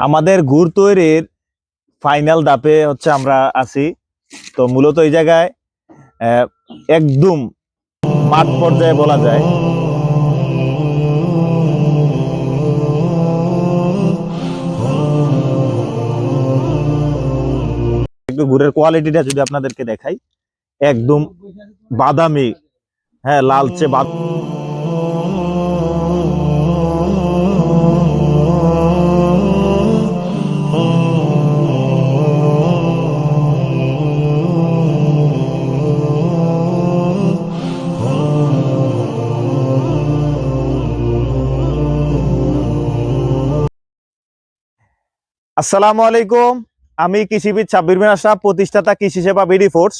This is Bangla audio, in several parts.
আমাদের গুড় তৈরির ফাইনাল ধাপে হচ্ছে আমরা আছি। তো মূলত এই জায়গায় একদম মাঠ পর্যায়ে বলা যায়। একটু গুড়ের কোয়ালিটিটা যদি আপনাদেরকে দেখাই, একদম বাদামি, হ্যাঁ লালচে বাদামি। আসসালামু আলাইকুম, আমি কৃষিবিদ সাব্বির বিন আশরাফ, প্রতিষ্ঠাতা কৃষি সেবা বিডি ফোর্স।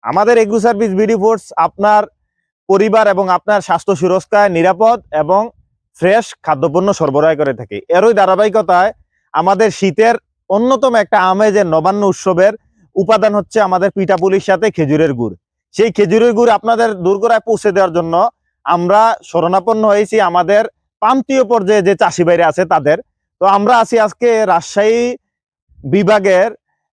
আমাদের এগ্রো সার্ভিস বিডি ফোর্স আপনার পরিবার এবং আপনার স্বাস্থ্য সুরক্ষায় নিরাপদ এবং ফ্রেশ খাদ্যপণ্য সরবরাহ করে থাকে। এরই ধারাবাহিকতায় আমাদের শীতের অন্যতম একটা আমেজের নবান্ন উৎসবের উপাদান হচ্ছে আমাদের পিঠাপুলির সাথে খেজুরের গুড়। সেই খেজুরের গুড় আপনাদের দোরগোড়ায় পৌঁছে দেওয়ার জন্য আমরা শরণাপন্ন হয়েছি আমাদের প্রান্তীয় পর্যায়ে যে চাষি ভাইরা আছে তাদের। তো আমরা আছি আজকে রাজশাহী বিভাগের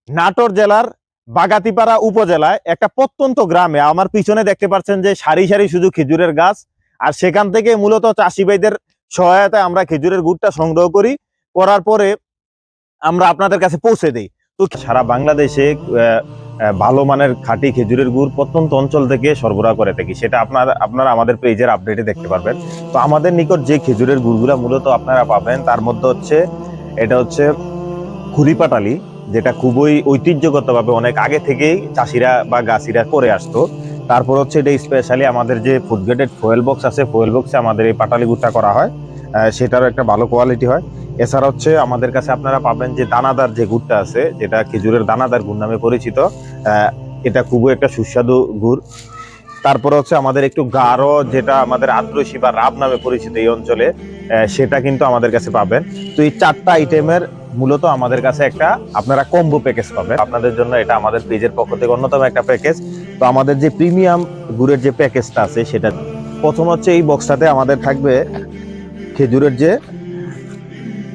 নাটোর জেলার বাগাতিপাড়া উপজেলায় একটা প্রত্যন্ত গ্রামে। আমার পিছনে দেখতে পাচ্ছেন যে সারি সারি শুধু খেজুরের গাছ, আর সেখান থেকে মূলত চাষি ভাইদের সহায়তায় আমরা খেজুরের গুড়টা সংগ্রহ করার পরে আমরা আপনাদের কাছে পৌঁছে দিই। তো সারা বাংলাদেশে ভালো মানের খাঁটি খেজুরের গুড় প্রত্যন্ত অঞ্চল থেকে সরবরাহ করে থাকি, সেটা আপনারা আমাদের পেজের আপডেটে দেখতে পারবেন। তো আমাদের নিকট যে খেজুরের গুড়গুলা মূলত আপনারা পাবেন তার মধ্যে হচ্ছে এটা হচ্ছে খুরিপাটালি, যেটা খুবই ঐতিহ্যগতভাবে অনেক আগে থেকেই চাষিরা বা গাছিরা করে আসতো। তারপর হচ্ছে এটা স্পেশালি আমাদের যে ফুড গ্রেডেড ফয়েল বক্স আছে, ফয়েল বক্সে আমাদের এই পাটালি গুড়টা করা হয়, সেটারও একটা ভালো কোয়ালিটি হয়। এছাড়া হচ্ছে আমাদের কাছে আপনারা পাবেন যে দানাদার যে গুড়টা আছে, যেটা খেজুরের দানাদার গুড় নামে পরিচিত, এটা খুবই একটা সুস্বাদু গুড়। তারপরে হচ্ছে আমাদের একটু গাঢ়, যেটা আমাদের আদ্রসী বা রাব নামে পরিচিত এই অঞ্চলে, সেটা কিন্তু আমাদের কাছে পাবেন। তো এই চারটা আইটেমের মূলত আমাদের কাছে একটা আপনারা কম্বো প্যাকেজ পাবেন আপনাদের জন্য। এটা আমাদের পেজের পক্ষ থেকে অন্যতম একটা প্যাকেজ। তো আমাদের যে প্রিমিয়াম গুড়ের যে প্যাকেজটা আছে, সেটা প্রথম হচ্ছে এই বক্সটাতে আমাদের থাকবে খেজুরের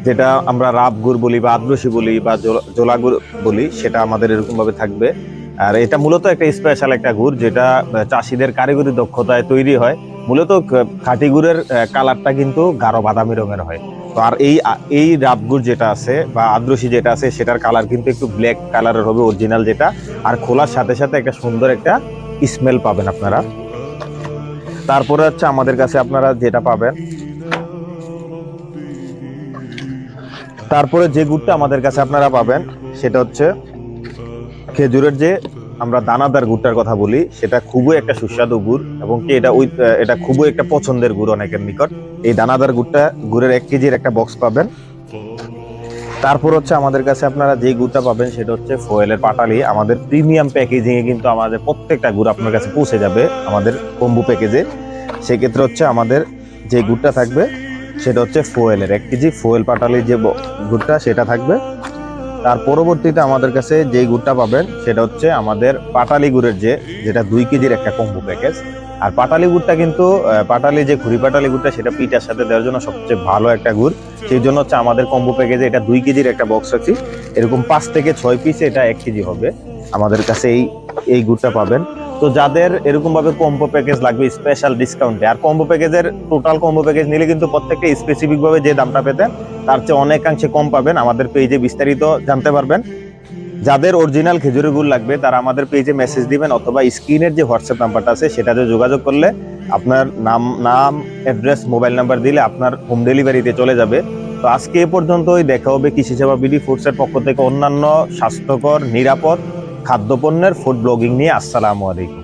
যেটা আমরা রাব গুড় বলি বা আদ্রসী বলি বা জোলা গুড় বলি, সেটা আমাদের এরকম ভাবে থাকবে। আর এটা মূলত একটা স্পেশাল একটা গুড়, যেটা চাষিদের কারিগরি দক্ষতায় তৈরি হয়। মূলত খাঁটি গুড়ের কালারটা কিন্তু গাঢ় বাদামি রঙের হয়। তো আর এই রাব গুড় যেটা আছে বা আদ্রসী যেটা আছে, সেটার কালার কিন্তু একটু ব্ল্যাক কালারের হবে অরিজিনাল যেটা। আর খোলার সাথে সাথে একটা সুন্দর একটা স্মেল পাবেন আপনারা। তারপরে হচ্ছে আমাদের কাছে আপনারা যেটা পাবেন, তারপরে যে গুড়টা আমাদের কাছে আপনারা পাবেন সেটা হচ্ছে খেজুরের যে আমরা দানাদার গুড়টার কথা বলি, সেটা খুবই একটা সুস্বাদু গুড় এবং কি এটা খুবই একটা পছন্দের গুড় অনেকের নিকট। এই দানাদার গুড়ের 1 কেজির একটা বক্স পাবেন। তারপর হচ্ছে আমাদের কাছে আপনারা যে গুড়টা পাবেন সেটা হচ্ছে ফয়েলের পাটালি। আমাদের প্রিমিয়াম প্যাকেজিং এ কিন্তু আমাদের প্রত্যেকটা গুড় আপনার কাছে পৌঁছে যাবে আমাদের কম্বো প্যাকেজে। সেক্ষেত্রে হচ্ছে আমাদের যে গুড়টা থাকবে সেটা হচ্ছে ফয়েলের 1 কেজি ফয়েল পাটালির যে গুড়টা, সেটা থাকবে। তার পরবর্তীতে আমাদের কাছে যে গুড়টা পাবেন সেটা হচ্ছে আমাদের পাটালি গুড়ের যেটা 2 কেজির একটা কম্বো প্যাকেজ। আর পাটালি গুড়টা কিন্তু পাটালি যে খুরি পাটালি গুড়টা, সেটা পিঠার সাথে দেওয়ার জন্য সবচেয়ে ভালো একটা গুড়। সেই জন্য হচ্ছে আমাদের কম্বো প্যাকেজে এটা 2 কেজির একটা বক্স আছে, এরকম 5 থেকে 6 পিসে এটা 1 কেজি হবে। আমাদের কাছে এই গুড়টা পাবেন। তো যাদের এরকম ভাবে কম্বো প্যাকেজ লাগবে স্পেশাল ডিসকাউন্টে, আর কম্বো প্যাকেজের টোটাল কম্বো প্যাকেজ নিলে কিন্তু প্রত্যেকটা স্পেসিফিক ভাবে যে দামটা পেতেন তার চেয়ে অনেকাংশে কম পাবেন। আমাদের পেজে বিস্তারিত জানতে পারবেন। যাদের অরিজিনাল খেজুরের গুড় লাগবে তারা আমাদের পেজে মেসেজ দিবেন, অথবা স্ক্রিনের যে হোয়াটসঅ্যাপ নাম্বারটা আছে সেটাতে যোগাযোগ করলে আপনার নাম অ্যাড্রেস মোবাইল নাম্বার দিলে আপনার হোম ডেলিভারিতে চলে যাবে। তো আজকে এ পর্যন্তই। দেখা হবে কৃষি সেবা বিডি ফুডসের পক্ষ থেকে অন্যান্য স্বাস্থ্যকর নিরাপদ খাদ্যপণ্যের ফুড ব্লগিং নিয়ে। আসসালামু আলাইকুম।